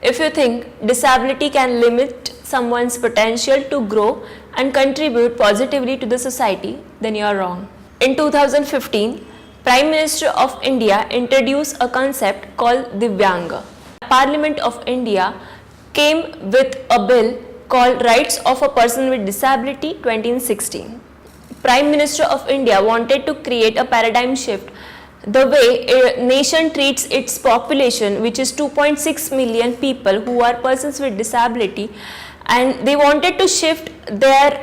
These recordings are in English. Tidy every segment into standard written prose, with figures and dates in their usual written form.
If you think disability can limit someone's potential to grow and contribute positively to the society, then you are wrong. In 2015, Prime Minister of India introduced a concept called Divyang. Parliament of India came with a bill called Rights of a Person with Disability 2016. Prime Minister of India wanted to create a paradigm shift the way a nation treats its population, which is 2.6 million people who are persons with disability, and they wanted to shift their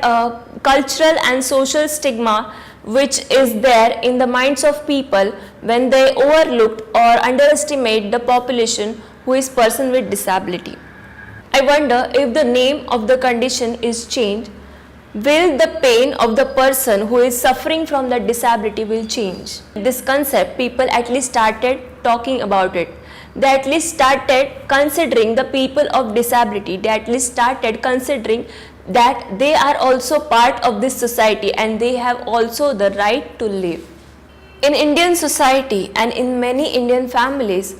cultural and social stigma which is there in the minds of people when they overlooked or underestimate the population who is person with disability. I wonder if the name of the condition is changed, will the pain of the person who is suffering from that disability will change. This concept, people at least started talking about it. They at least started considering the people of disability. They at least started considering that they are also part of this society and they have also the right to live. In Indian society and in many Indian families,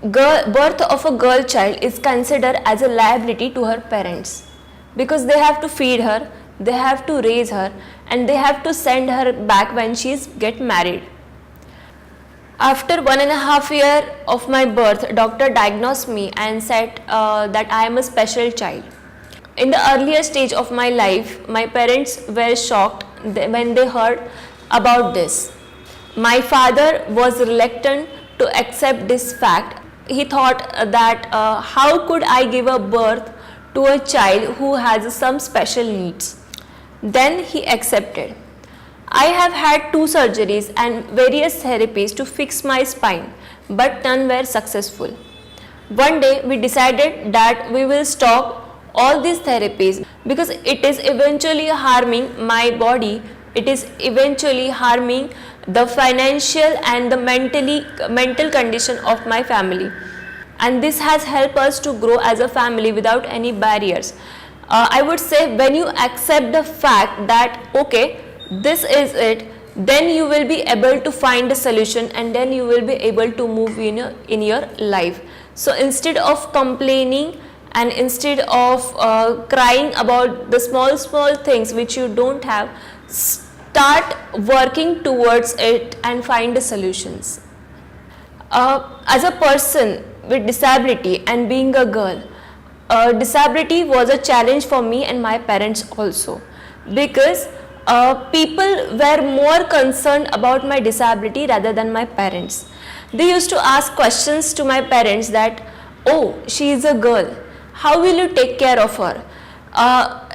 birth of a girl child is considered as a liability to her parents because they have to feed her, they have to raise her, and they have to send her back when she gets married. After 1.5 years of my birth, doctor diagnosed me and said that I am a special child. In the earlier stage of my life, my parents were shocked when they heard about this. My father was reluctant to accept this fact. He thought that how could I give a birth to a child who has some special needs. Then he accepted. I have had 2 surgeries and various therapies to fix my spine, but none were successful. One day we decided that we will stop all these therapies because it is eventually harming my body, it is eventually harming the financial and the mental condition of my family. And this has helped us to grow as a family without any barriers. I would say when you accept the fact that okay, this is it, then you will be able to find a solution and then you will be able to move in your life. So instead of complaining and instead of crying about the small things which you don't have, start working towards it and find the solutions. As a person with disability and being a girl, disability was a challenge for me and my parents also, because people were more concerned about my disability rather than my parents. They used to ask questions to my parents that, oh, she is a girl, how will you take care of her?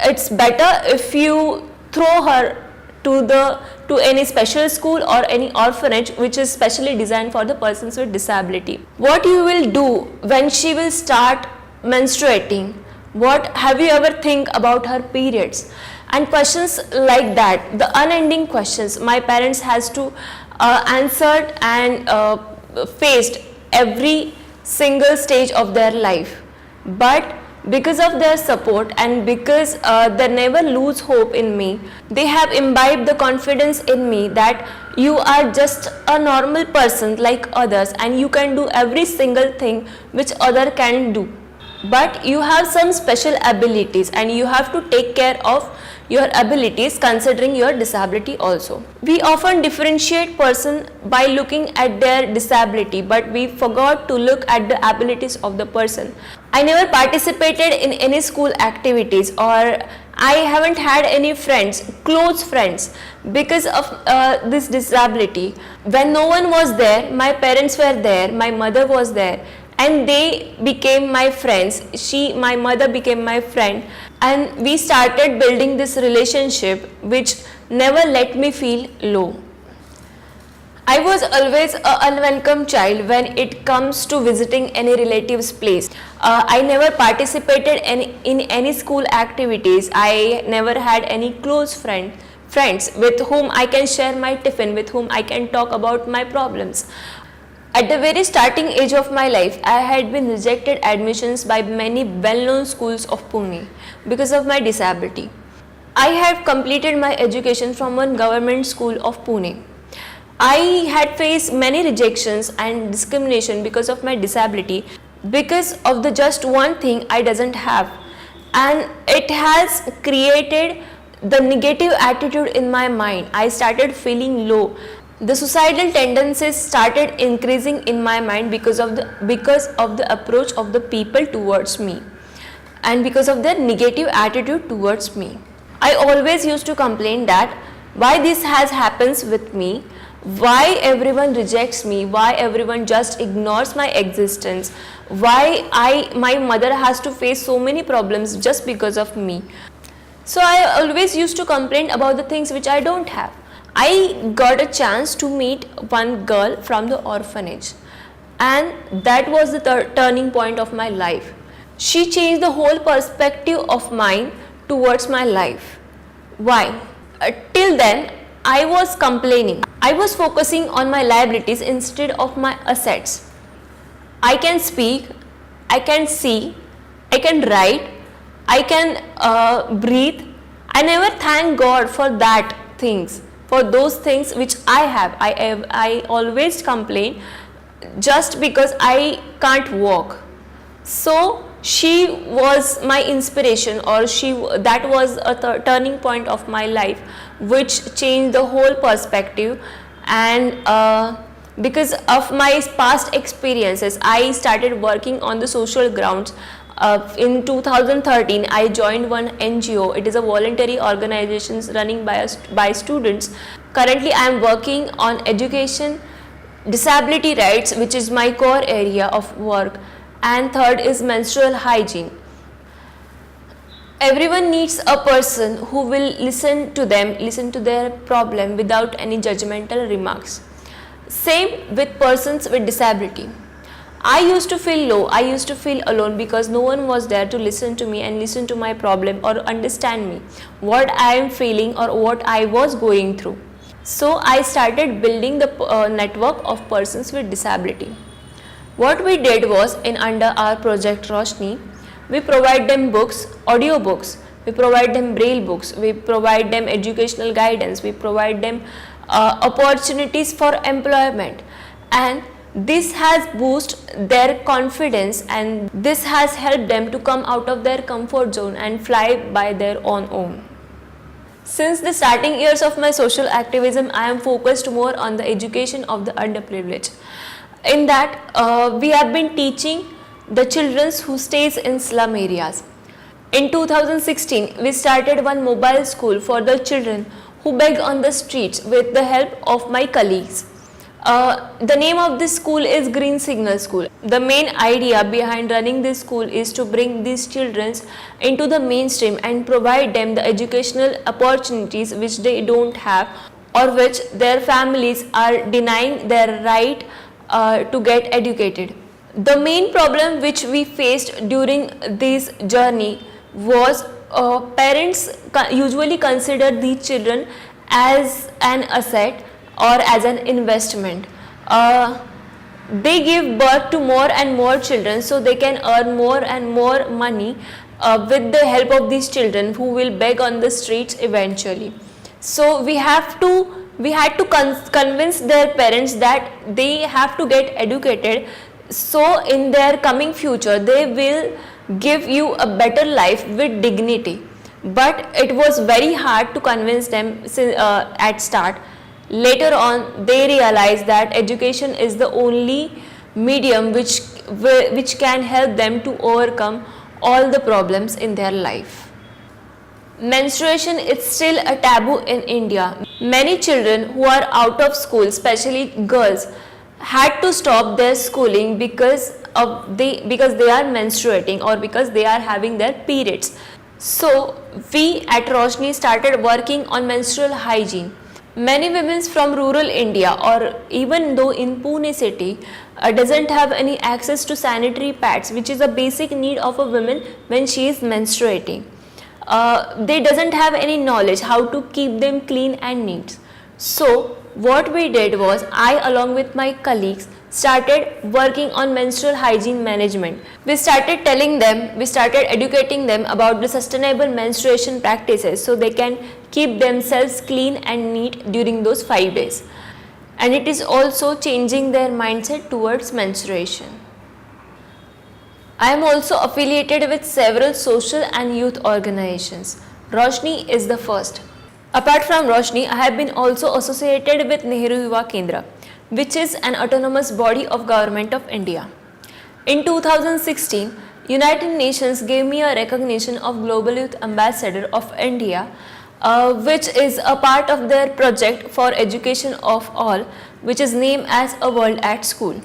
It's better if you throw her to any special school or any orphanage which is specially designed for the persons with disability. What you will do when she will start menstruating? What have you ever think about her periods? And questions like that, the unending questions my parents has to answer and faced every single stage of their life. But because of their support and because they never lose hope in me, they have imbibed the confidence in me that you are just a normal person like others and you can do every single thing which other can do. But you have some special abilities and you have to take care of your abilities considering your disability also. We often differentiate person by looking at their disability, but we forgot to look at the abilities of the person. I never participated in any school activities, or I haven't had any friends, close friends, because of this disability. When no one was there, my parents were there, my mother was there, and they became my friends. My mother became my friend, and we started building this relationship which never let me feel low. I was always an unwelcome child when it comes to visiting any relative's place. I never participated in any school activities. I never had any close friends with whom I can share my tiffin, with whom I can talk about my problems. At the very starting age of my life, I had been rejected admissions by many well-known schools of Pune because of my disability. I have completed my education from one government school of Pune. I had faced many rejections and discrimination because of my disability. because of the just one thing I doesn't have, and it has created the negative attitude in my mind. I started feeling low. The suicidal tendencies started increasing in my mind because of the approach of the people towards me, and because of their negative attitude towards me. I always used to complain that why this has happens with me, why everyone rejects me, why everyone just ignores my existence, why my mother has to face so many problems just because of me. So I always used to complain about the things which I don't have. I got a chance to meet one girl from the orphanage, and that was the turning point of my life. She changed the whole perspective of mine towards my life. Why? Till then, I was complaining. I was focusing on my liabilities instead of my assets. I can speak, I can see, I can write, I can breathe. I never thank God for that things, for those things which I have. I always complain just because I can't walk. So she was my inspiration, or that was a turning point of my life, which changed the whole perspective. And because of my past experiences, I started working on the social grounds. In 2013, I joined one NGO. It is a voluntary organization running by students. Currently, I am working on education, disability rights, which is my core area of work, and third is menstrual hygiene. Everyone needs a person who will listen to them, listen to their problem without any judgmental remarks. Same with persons with disability. I used to feel low, I used to feel alone because no one was there to listen to me and listen to my problem or understand me, what I am feeling or what I was going through. So I started building the network of persons with disability. What we did was, in under our project Roshni, we provide them books, audio books, we provide them braille books, we provide them educational guidance, we provide them opportunities for employment, and this has boosted their confidence, and this has helped them to come out of their comfort zone and fly by their own. Since the starting years of my social activism, I am focused more on the education of the underprivileged. In that, we have been teaching the children who stays in slum areas. In 2016, we started one mobile school for the children who beg on the streets with the help of my colleagues. The name of this school is Green Signal School. The main idea behind running this school is to bring these children into the mainstream and provide them the educational opportunities which they don't have, or which their families are denying their right to get educated. The main problem which we faced during this journey was parents usually consider these children as an asset or as an investment. They give birth to more and more children so they can earn more and more money with the help of these children who will beg on the streets eventually. So we had to convince their parents that they have to get educated, so in their coming future they will give you a better life with dignity. But it was very hard to convince them at start. Later on, they realized that education is the only medium which can help them to overcome all the problems in their life. Menstruation is still a taboo in India. Many children who are out of school, especially girls, had to stop their schooling because they are menstruating or because they are having their periods. So we at Roshni started working on menstrual hygiene. Many women from rural India, or even though in Pune city, doesn't have any access to sanitary pads, which is a basic need of a woman when she is menstruating. They doesn't have any knowledge how to keep them clean and neat. So what we did was, I along with my colleagues started working on menstrual hygiene management. We started educating them about the sustainable menstruation practices so they can keep themselves clean and neat during those 5 days. And it is also changing their mindset towards menstruation. I am also affiliated with several social and youth organizations. Roshni is the first. Apart from Roshni, I have been also associated with Nehru Yuva Kendra, which is an autonomous body of Government of India. In 2016, United Nations gave me a recognition of Global Youth Ambassador of India, which is a part of their project for education of all, which is named as A World at School.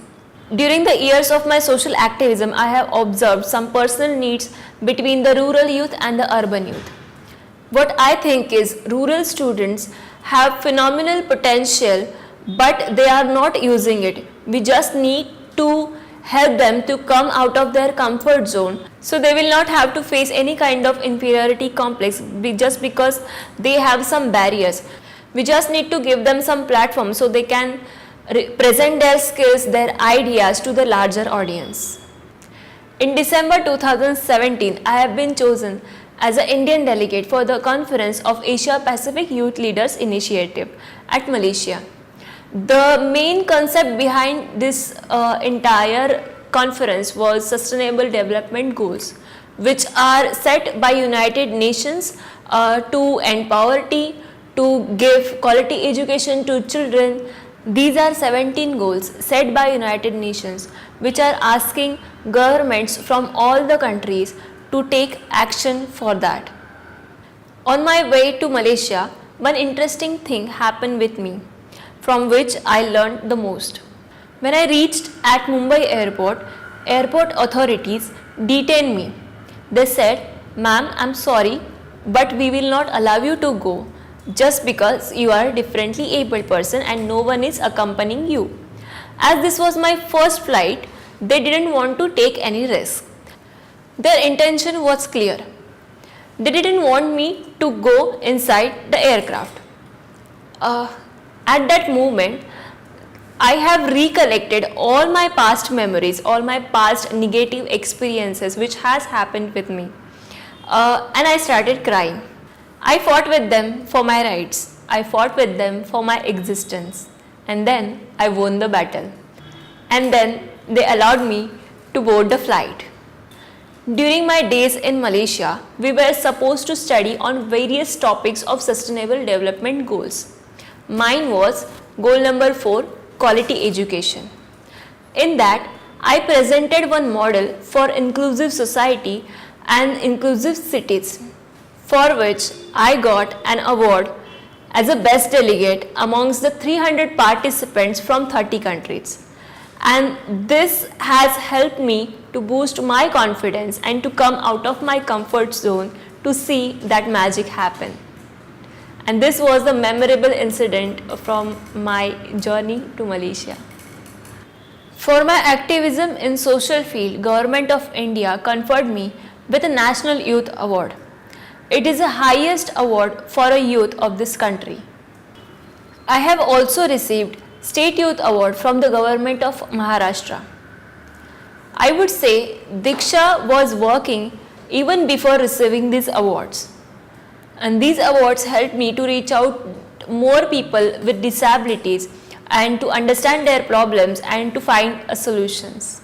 During the years of my social activism, I have observed some personal needs between the rural youth and the urban youth. What I think is rural students have phenomenal potential, but they are not using it. We just need to help them to come out of their comfort zone, so they will not have to face any kind of inferiority complex just because they have some barriers. We just need to give them some platform so they can present their skills, their ideas to the larger audience. In December 2017, I have been chosen as an Indian delegate for the conference of Asia Pacific Youth Leaders Initiative at Malaysia. The main concept behind this entire conference was Sustainable Development Goals, which are set by United Nations to end poverty, to give quality education to children. These are 17 goals set by United Nations, which are asking governments from all the countries to take action for that. On my way to Malaysia, one interesting thing happened with me, from which I learned the most. When I reached at Mumbai airport, airport authorities detained me. They said, "Ma'am, I'm sorry, but we will not allow you to go just because you are a differently abled person and no one is accompanying you." As this was my first flight, they didn't want to take any risk. Their intention was clear. They didn't want me to go inside the aircraft. At that moment, I have recollected all my past memories, all my past negative experiences which has happened with me, and I started crying. I fought with them for my rights. I fought with them for my existence, and then I won the battle. And then they allowed me to board the flight. During my days in Malaysia, we were supposed to study on various topics of sustainable development goals. Mine was goal number 4, quality education. In that, I presented one model for inclusive society and inclusive cities, for which I got an award as a best delegate amongst the 300 participants from 30 countries. And this has helped me to boost my confidence and to come out of my comfort zone to see that magic happen. And this was the memorable incident from my journey to Malaysia. For my activism in social field, Government of India conferred me with a National Youth Award. It is the highest award for a youth of this country. I have also received State Youth Award from the Government of Maharashtra. I would say Diksha was working even before receiving these awards. And these awards helped me to reach out more people with disabilities and to understand their problems and to find solutions.